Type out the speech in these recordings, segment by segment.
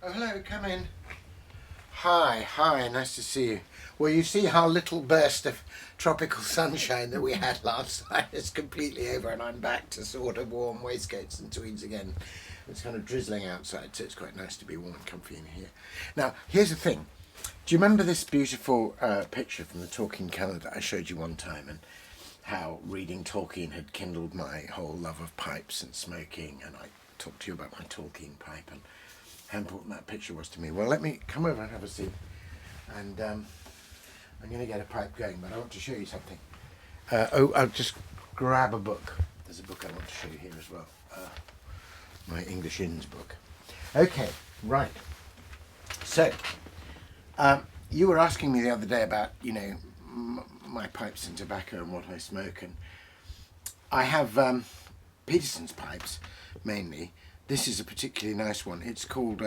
Oh, hello, come in. Hi, nice to see you. Well, you see how little burst of tropical sunshine that we had last night is completely over, and I'm back to sort of warm waistcoats and tweeds again. It's kind of drizzling outside, so it's quite nice to be warm and comfy in here. Now, here's the thing. Do you remember this beautiful picture from the Talking calendar I showed you one time, and how reading Tolkien had kindled my whole love of pipes and smoking, and I talked to you about my Tolkien pipe and how important that picture was to me. Well, let me come over and have a seat, and I'm going to get a pipe going, but I want to show you something. I'll just grab a book. There's a book I want to show you here as well. My English Inns book. Okay, right. So, you were asking me the other day about, my pipes and tobacco and what I smoke, and I have Peterson's pipes, mainly. This is a particularly nice one. It's called,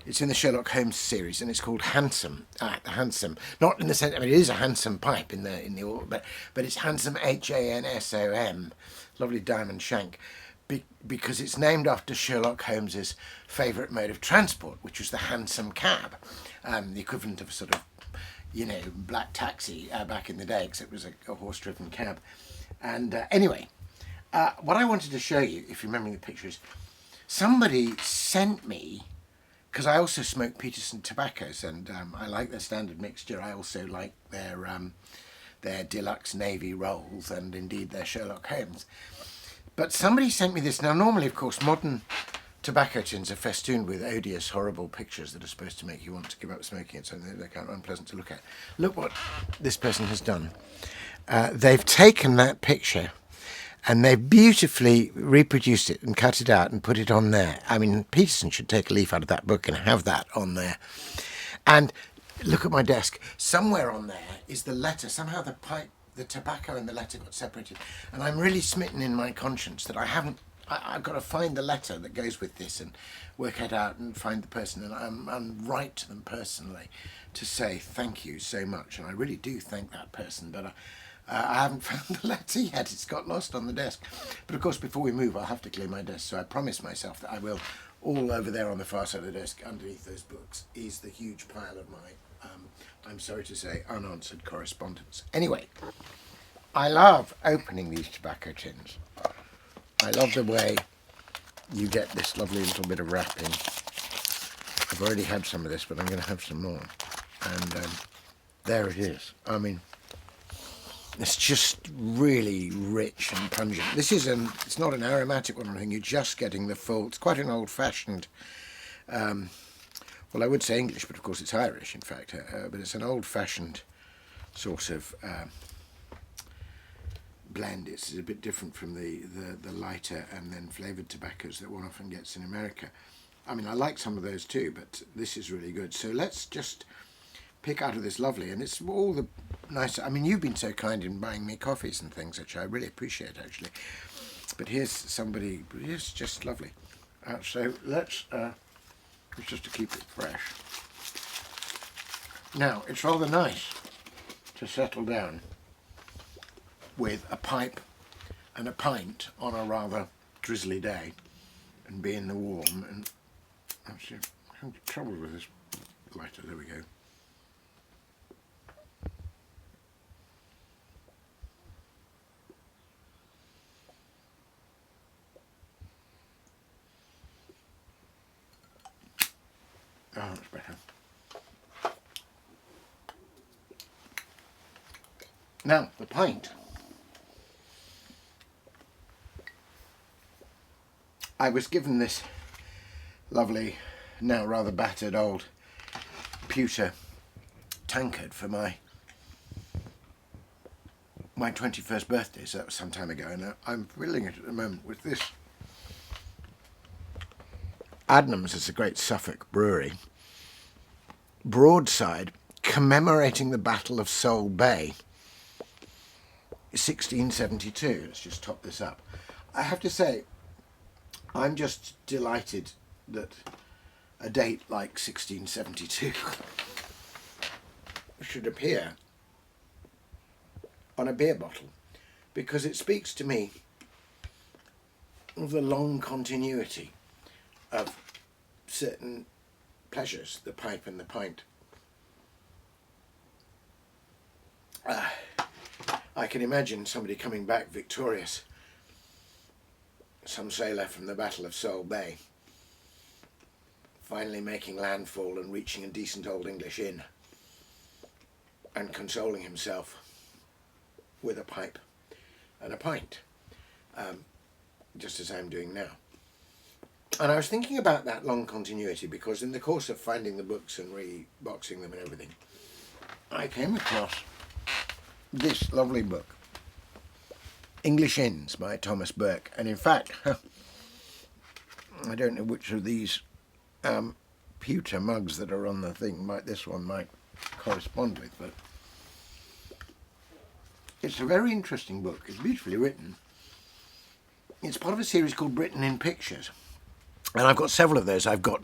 it's in the Sherlock Holmes series, and it's called Handsome. Handsome, not in the sense, I mean, it is a handsome pipe in the but it's Handsome, Hansom, lovely diamond shank, because it's named after Sherlock Holmes's favourite mode of transport, which was the hansom cab, the equivalent of a sort of, black taxi back in the day, except it was a horse-driven cab. And anyway, what I wanted to show you, if you remember the pictures, somebody sent me, because I also smoke Peterson tobaccos, and I like their standard mixture. I also like their deluxe navy rolls, and indeed their Sherlock Holmes. But somebody sent me this. Now, normally, of course, modern tobacco tins are festooned with odious, horrible pictures that are supposed to make you want to give up smoking. It's something they're kind of unpleasant to look at. Look what this person has done. They've taken that picture and they've beautifully reproduced it and cut it out and put it on there. I mean, Peterson should take a leaf out of that book and have that on there. And look at my desk. Somewhere on there is the letter. Somehow the tobacco and the letter got separated. And I'm really smitten in my conscience that I've got to find the letter that goes with this and work it out and find the person, and write to them personally to say thank you so much. And I really do thank that person, but I haven't found the letter yet. It's got lost on the desk. But of course, before we move, I'll have to clear my desk. So I promised myself that I will. All over there on the far side of the desk, underneath those books, is the huge pile of my, I'm sorry to say, unanswered correspondence. Anyway, I love opening these tobacco tins. I love the way you get this lovely little bit of wrapping. I've already had some of this, but I'm going to have some more. And there it is. I mean, it's just really rich and pungent. This is it's not an aromatic one or anything. You're just getting the full. It's quite an old-fashioned. Well, I would say English, but of course it's Irish, in fact. But it's an old-fashioned sort of blend. It's a bit different from the lighter and then flavoured tobaccos that one often gets in America. I mean, I like some of those too, but this is really good. So let's just pick out of this lovely, and it's all the nice. I mean, you've been so kind in buying me coffees and things, which I really appreciate, actually. But here's somebody. It's just lovely. So let's just to keep it fresh. Now it's rather nice to settle down with a pipe and a pint on a rather drizzly day and be in the warm. And actually, I'm having trouble with this lighter. There we go. Oh, that's better. Now, the pint. I was given this lovely, now rather battered old pewter tankard for my 21st birthday, so that was some time ago, and I'm filling it at the moment with this. Adnams is a great Suffolk brewery. Broadside, commemorating the Battle of Sole Bay, 1672. Let's just top this up. I have to say, I'm just delighted that a date like 1672 should appear on a beer bottle, because it speaks to me of the long continuity of certain pleasures, the pipe and the pint. I can imagine somebody coming back victorious, some sailor from the Battle of Sole Bay, finally making landfall and reaching a decent old English inn and consoling himself with a pipe and a pint, just as I'm doing now. And I was thinking about that long continuity because in the course of finding the books and reboxing them and everything, I came across this lovely book, English Inns by Thomas Burke. And in fact, I don't know which of these pewter mugs that are on the thing this one might correspond with, but it's a very interesting book. It's beautifully written. It's part of a series called Britain in Pictures, and I've got several of those. I've got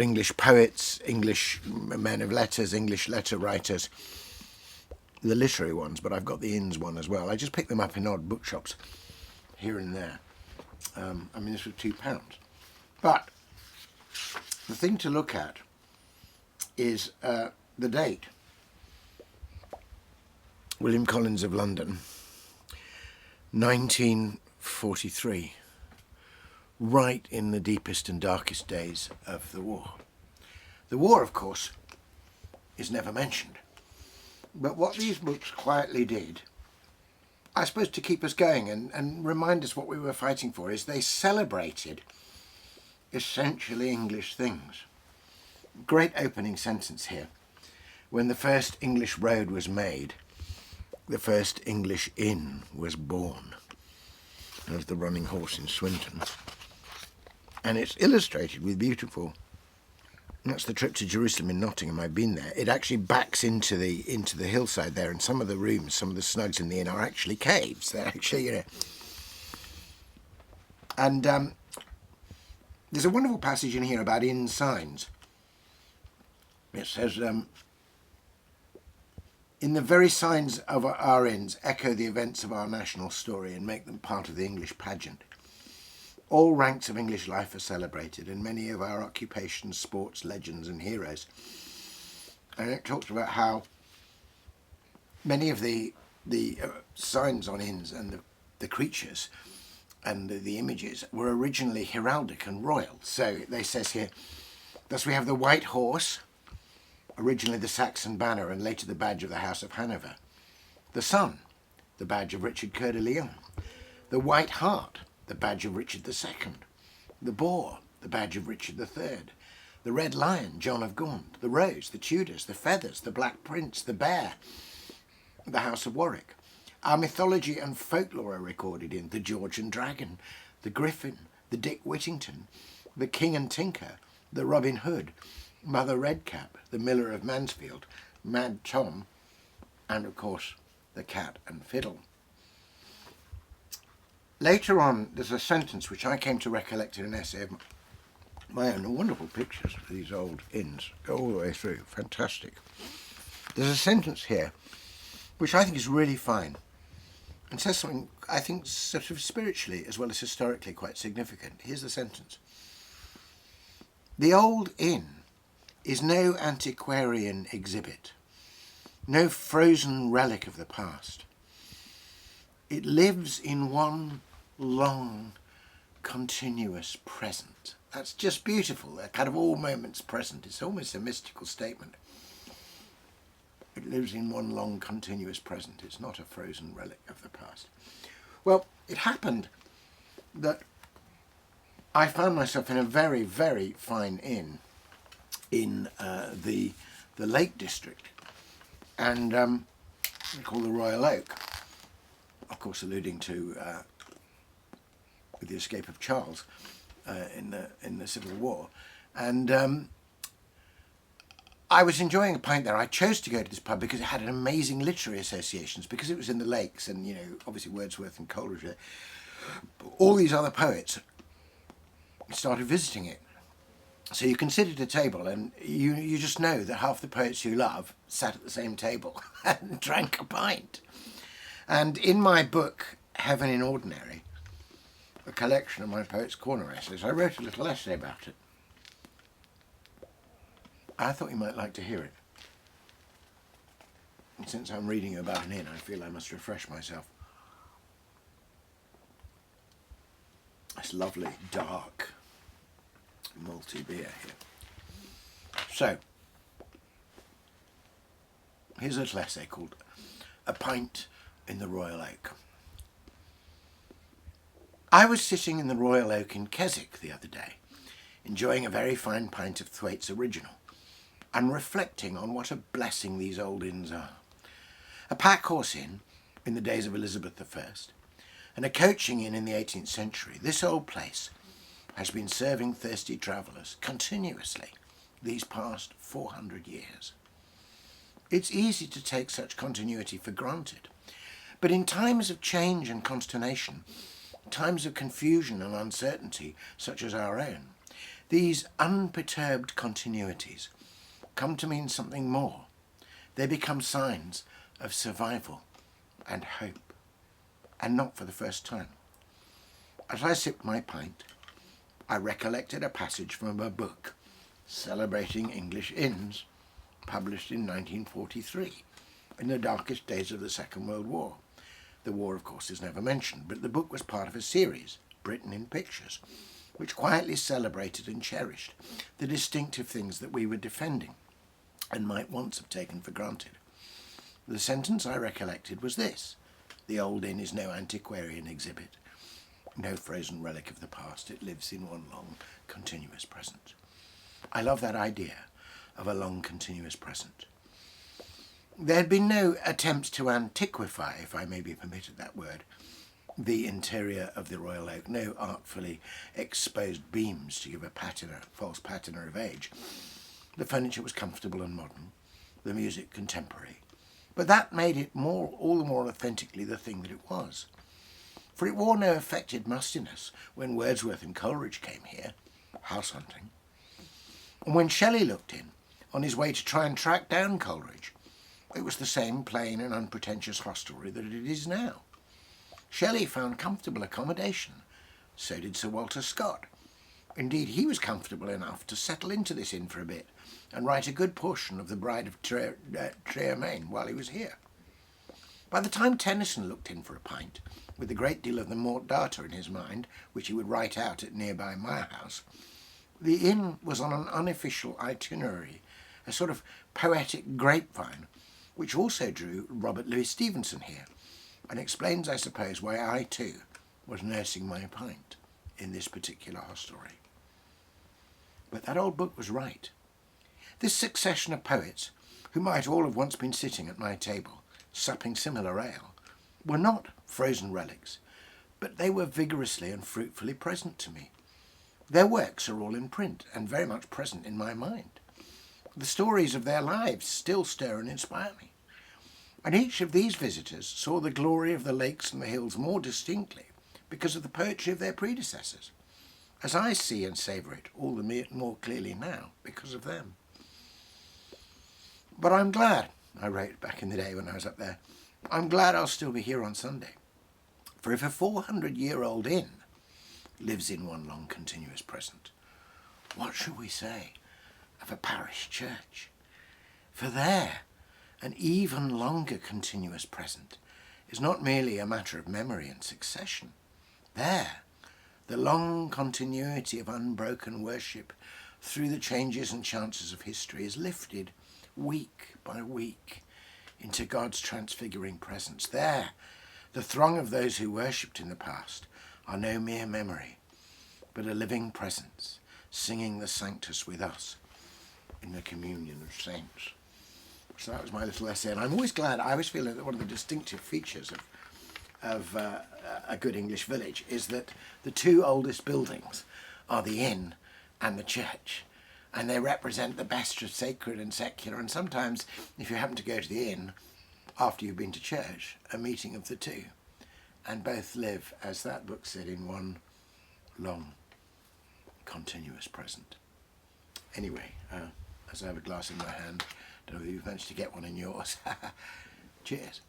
English poets, English men of letters, English letter writers, the literary ones, but I've got the inns one as well. I just pick them up in odd bookshops here and there. I mean, this was £2. But the thing to look at is the date. William Collins of London, 1943, right in the deepest and darkest days of the war. The war, of course, is never mentioned. But what these books quietly did, I suppose to keep us going and remind us what we were fighting for, is they celebrated essentially English things. Great opening sentence here. When the first English road was made, the first English inn was born. There's the running horse in Swinton. And it's illustrated with beautiful... That's the trip to Jerusalem in Nottingham. I've been there. It actually backs into the hillside there, and some of the rooms, some of the snugs in the inn are actually caves. They're actually, you know... And there's a wonderful passage in here about inn signs. It says... In the very signs of our inns echo the events of our national story and make them part of the English pageant. All ranks of English life are celebrated, and many of our occupations, sports, legends and heroes. And it talks about how many of the signs on inns and the creatures and the images were originally heraldic and royal. So they says here, thus we have the white horse, originally the Saxon banner and later the badge of the House of Hanover. The sun, the badge of Richard Coeur de Lion. The white hart, the badge of Richard II. The boar, the badge of Richard III. The red lion, John of Gaunt. The rose, the Tudors. The feathers, the black prince. The bear, the House of Warwick. Our mythology and folklore are recorded in the Georgian dragon, the griffin, the Dick Whittington, the King and Tinker, the Robin Hood, Mother Redcap, the Miller of Mansfield, Mad Tom, and of course the Cat and Fiddle. Later on, there's a sentence which I came to recollect in an essay of my own. Wonderful pictures of these old inns, go all the way through, fantastic. There's a sentence here which I think is really fine and says something, I think, sort of spiritually as well as historically quite significant. Here's the sentence. The old inn is no antiquarian exhibit, no frozen relic of the past. It lives in one long, continuous present. That's just beautiful. They're kind of all moments present. It's almost a mystical statement. It lives in one long, continuous present. It's not a frozen relic of the past. Well, it happened that I found myself in a very, very fine inn in the Lake District, and called the Royal Oak, of course alluding to the escape of Charles in the Civil War, and I was enjoying a pint there. I chose to go to this pub because it had an amazing literary associations, because it was in the lakes, and you know, obviously Wordsworth and Coleridge. All these other poets started visiting it. So you can sit at a table and you just know that half the poets you love sat at the same table and drank a pint. And in my book, Heaven in Ordinary, a collection of my Poets' Corner essays, I wrote a little essay about it. I thought you might like to hear it. And since I'm reading about an inn, I feel I must refresh myself. This lovely, dark, malty beer here. So, here's a little essay called A Pint in the Royal Oak. I was sitting in the Royal Oak in Keswick the other day, enjoying a very fine pint of Thwaites Original, and reflecting on what a blessing these old inns are. A pack horse inn in the days of Elizabeth I, and a coaching inn in the 18th century, this old place has been serving thirsty travellers continuously these past 400 years. It's easy to take such continuity for granted, but in times of change and consternation, times of confusion and uncertainty such as our own, these unperturbed continuities come to mean something more. They become signs of survival and hope, and not for the first time. As I sipped my pint, I recollected a passage from a book celebrating English inns, published in 1943, in the darkest days of the Second World War. The war, of course, is never mentioned, but the book was part of a series, Britain in Pictures, which quietly celebrated and cherished the distinctive things that we were defending and might once have taken for granted. The sentence I recollected was this: the old inn is no antiquarian exhibit, no frozen relic of the past. It lives in one long, continuous present. I love that idea of a long, continuous present. There had been no attempts to antiquify, if I may be permitted that word, the interior of the Royal Oak, no artfully exposed beams to give a false patina of age. The furniture was comfortable and modern, the music contemporary, but that made it all the more authentically the thing that it was. For it wore no affected mustiness when Wordsworth and Coleridge came here, house hunting. And when Shelley looked in, on his way to try and track down Coleridge, it was the same plain and unpretentious hostelry that it is now. Shelley found comfortable accommodation. So did Sir Walter Scott. Indeed, he was comfortable enough to settle into this inn for a bit and write a good portion of The Bride of Triermain while he was here. By the time Tennyson looked in for a pint, with a great deal of the Mort Data in his mind, which he would write out at nearby Meyer House, the inn was on an unofficial itinerary, a sort of poetic grapevine, which also drew Robert Louis Stevenson here, and explains, I suppose, why I too was nursing my pint in this particular hostelry. But that old book was right. This succession of poets, who might all have once been sitting at my table, supping similar ale, were not frozen relics, but they were vigorously and fruitfully present to me. Their works are all in print and very much present in my mind. The stories of their lives still stir and inspire me. And each of these visitors saw the glory of the lakes and the hills more distinctly because of the poetry of their predecessors, as I see and savour it all the more clearly now because of them. But I'm glad, I wrote back in the day when I was up there, I'm glad I'll still be here on Sunday. For if a 400-year-old inn lives in one long continuous present, what shall we say of a parish church? For there, an even longer continuous present is not merely a matter of memory and succession. There, the long continuity of unbroken worship through the changes and chances of history is lifted week by week into God's transfiguring presence. There, the throng of those who worshipped in the past are no mere memory, but a living presence, singing the Sanctus with us in the communion of saints. So that was my little essay, and I'm always glad. I always feel that one of the distinctive features of a good English village is that the two oldest buildings are the inn and the church, and they represent the best of sacred and secular, and sometimes, if you happen to go to the inn after you've been to church, a meeting of the two, and both live, as that book said, in one long, continuous present. Anyway, as I have a glass in my hand, don't know if you've managed to get one in yours. Cheers.